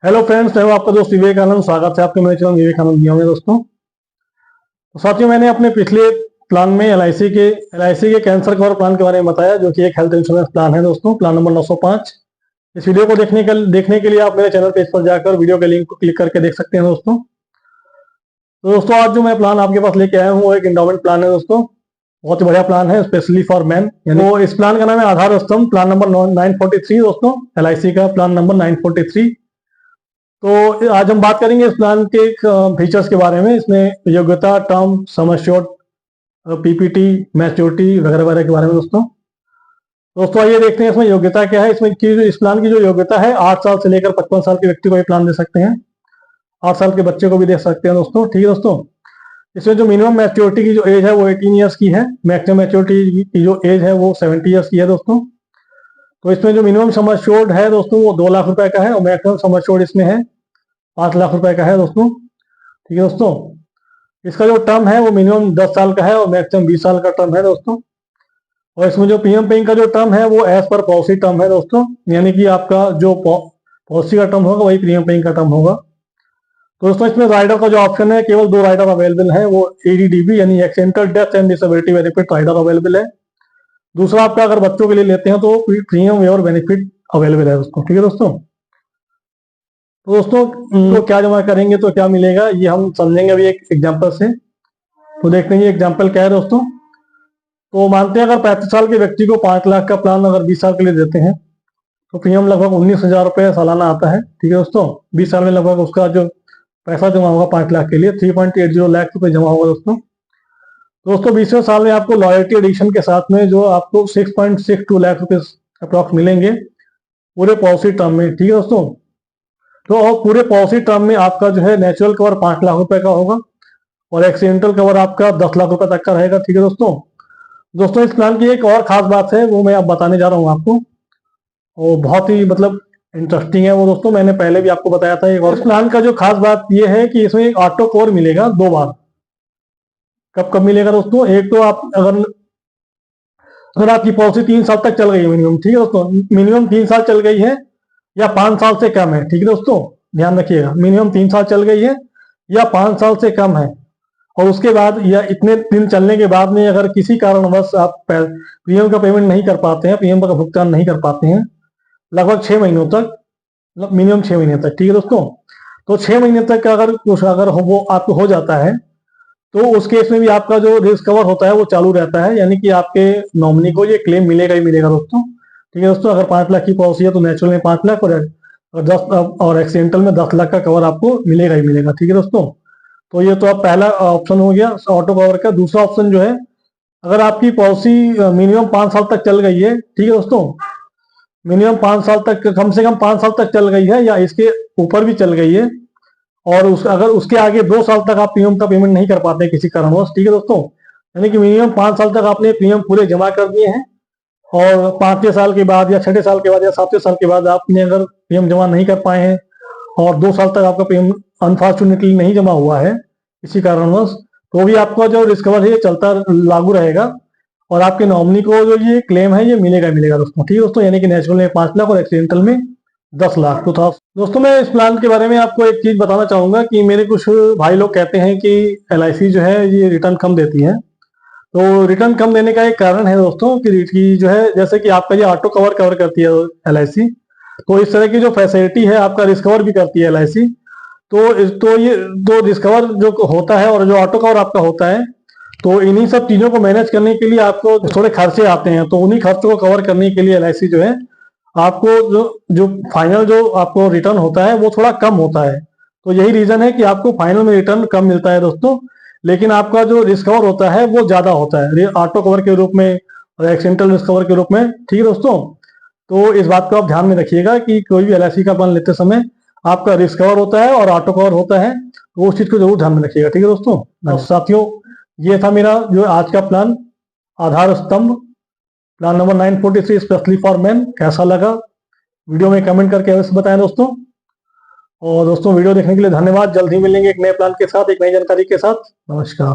Hello friends, मैं हूं आपका दोस्त विवेकानंद। स्वागत है आपके मेरे चैनल विवेकानंद वीडियो में। दोस्तों तो साथियों, मैंने अपने पिछले प्लान में एल आई सी के कैंसर कवर प्लान के बारे में बताया, जो कि एक हेल्थ इंश्योरेंस प्लान है। दोस्तों प्लान नंबर 905। इस वीडियो को देखने के लिए आप मेरे चैनल पेज पर जाकर वीडियो के लिंक को क्लिक करके देख सकते हैं। दोस्तों आज जो मैं प्लान आपके पास लेके आया हूँ वो एक इंडोमेंट प्लान है। दोस्तों बहुत ही बढ़िया प्लान है, स्पेशली फॉर मैन। यानी वो इस प्लान का नाम है आधार स्तंभ, प्लान नंबर 943। दोस्तों एल का प्लान नंबर 943। तो आज हम बात करेंगे इस प्लान के फीचर्स के बारे में। इसमें योग्यता, term, sum assured, PPT, maturity वगैरह वगैरह के बारे में। दोस्तों आइए देखते हैं इसमें योग्यता क्या है। इसमें की इस प्लान की जो योग्यता है, 8 साल से लेकर 55 साल के व्यक्ति को ये प्लान दे सकते हैं। 8 साल के बच्चे को भी दे सकते हैं। दोस्तों ठीक है। दोस्तों इसमें जो मिनिमम मैच्योरिटी की जो एज है वो 18 ईयर्स की है। मैक्सिमम मैच्योरिटी की जो एज है वो 70 ईयर्स की है। दोस्तों तो इसमें जो मिनिमम सम एश्योर्ड है दोस्तों वो 2 लाख रुपए का है, और मैक्सिमम सम एश्योर्ड इसमें है 5 लाख रुपए का है। दोस्तों ठीक है। दोस्तों इसका जो टर्म है वो मिनिमम 10 साल का है और मैक्सिमम 20 साल का टर्म है। दोस्तों और इसमें जो प्रीमियम पेइंग का जो टर्म है वो एज पर पॉलिसी टर्म है। दोस्तों यानी कि आपका जो पॉलिसी का टर्म होगा वही प्रीमियम पेइंग का टर्म होगा। तो दोस्तों इसमें राइडर का जो ऑप्शन है, केवल 2 राइडर अवेलेबल है। वो एडीडीबी यानी accidental death and disability benefit rider available है। दूसरा आपका अगर बच्चों के लिए लेते हैं तो प्रीमियम वेयर बेनिफिट अवेलेबल है। दोस्तों ठीक है। दोस्तों तो क्या जमा करेंगे तो क्या मिलेगा, ये हम समझेंगे अभी एक एग्जांपल से। तो देखते हैं ये एग्जांपल क्या है। दोस्तों तो मानते हैं अगर 35 साल के व्यक्ति को 5 लाख का प्लान अगर 20 साल के लिए देते हैं तो प्रीमियम लगभग 19,000 रुपये सालाना आता है। ठीक है। दोस्तों 20 साल में लगभग उसका जो पैसा जमा होगा 5 लाख के लिए 3.80 लाख रुपए जमा होगा। दोस्तों 20वें साल में आपको लॉयल्टी एडिशन के साथ में जो आपको 6.62 लाख रुपए अप्रॉक्स मिलेंगे पूरे पॉलिसी टर्म में। ठीक है। दोस्तों तो और पूरे पॉलिसी टर्म में आपका जो है नेचुरल कवर 5 लाख रुपए का होगा और एक्सीडेंटल कवर आपका 10 लाख रुपए तक का रहेगा। ठीक है। दोस्तों इस प्लान की एक और खास बात है, वो मैं अब बताने जा रहा हूँ आपको, और बहुत ही इंटरेस्टिंग है वो। दोस्तों मैंने पहले भी आपको बताया था। एक और इस प्लान का जो खास बात ये है कि इसमें एक ऑटो कवर मिलेगा 2 बार। कब कब मिलेगा दोस्तों, एक तो आप अगर आपकी पॉलिसी 3 साल तक चल गई है मिनिमम। ठीक है दोस्तों, मिनिमम 3 साल चल गई है या 5 साल से कम है। ठीक है दोस्तों, ध्यान रखिएगा, मिनिमम 3 साल चल गई है या 5 साल से कम है, और उसके बाद या इतने दिन चलने के बाद में अगर किसी कारणवश आप प्रीमियम का पेमेंट नहीं कर पाते हैं, प्रीमियम का भुगतान नहीं कर पाते हैं लगभग 6 महीनों तक, मिनिमम 6 महीने तक। ठीक है दोस्तों, तो 6 महीने तक अगर वो आपको हो जाता है तो उस केस में भी आपका जो रिस्क कवर होता है वो चालू रहता है, यानी कि आपके नॉमिनी को ये क्लेम मिलेगा ही मिलेगा। दोस्तों ठीक है। दोस्तों अगर 5 लाख की पॉलिसी है तो नेचुरल में 5 लाख और 10 और एक्सीडेंटल में 10 लाख का कवर आपको मिलेगा ही मिलेगा। ठीक है दोस्तों, तो ये तो अब पहला ऑप्शन हो गया ऑटो कवर का। दूसरा ऑप्शन जो है, अगर आपकी पॉलिसी मिनिमम 5 साल तक चल गई है। ठीक है दोस्तों, मिनिमम 5 साल तक, कम से कम 5 साल तक चल गई है या इसके ऊपर भी चल गई है, और अगर उसके आगे 2 साल तक आप प्रीमियम का पेमेंट नहीं कर पाते किसी कारणवश। ठीक है दोस्तों, यानी कि मिनिमम 5 साल तक आपने प्रीमियम पूरे जमा कर दिए हैं और 5वें साल के बाद या 6ठे साल के बाद या 7वें साल के बाद आपने अगर प्रीमियम जमा नहीं कर पाए हैं और 2 साल तक आपका प्रीमियम अनफॉर्चुनेटली नहीं जमा हुआ है किसी कारणवश, तो भी आपका जो रिस्क कवर है ये चलता लागू रहेगा और आपके नॉमिनी को जो ये क्लेम है ये मिलेगा दोस्तों। ठीक है दोस्तों, यानी कि नेचुरल में 5 लाख और एक्सीडेंटल में 10 लाख। तो था दोस्तों, मैं इस प्लान के बारे में आपको एक चीज बताना चाहूंगा कि मेरे कुछ भाई लोग कहते हैं कि एल जो है ये रिटर्न कम देती है। तो रिटर्न कम देने का एक कारण है दोस्तों कि जो है, जैसे कि आपका ये ऑटो कवर करती है एल, तो इस तरह की जो फैसिलिटी है आपका रिस्क कवर भी करती है एल। तो ये दो रिस्क कवर जो होता है और जो ऑटो कवर आपका होता है, तो इन्हीं सब चीजों को मैनेज करने के लिए आपको थोड़े खर्चे आते हैं। तो उन्हीं खर्चों को कवर करने के लिए एल जो है आपको जो फाइनल जो आपको रिटर्न होता है वो थोड़ा कम होता है। तो यही रीजन है कि आपको फाइनल में रिटर्न कम मिलता है दोस्तों, लेकिन आपका जो रिस्क कवर होता है वो ज्यादा होता है ऑटो कवर के रूप में और एक्सीडेंटल रिस्क कवर के रूप में। ठीक है दोस्तों, तो इस बात को आप ध्यान में रखिएगा कि कोई भी एल का प्लान लेते समय आपका रिस्क कवर होता है और ऑटो कवर होता है, तो उस चीज को जरूर ध्यान में रखिएगा। ठीक है दोस्तों, साथियों ये था मेरा जो आज का प्लान आधार स्तंभ, plan number 943 specially for man. कैसा लगा वीडियो में कमेंट करके अवश्य बताएं दोस्तों। और दोस्तों वीडियो देखने के लिए धन्यवाद। जल्द ही मिलेंगे एक नए प्लान के साथ, एक नई जानकारी के साथ। नमस्कार।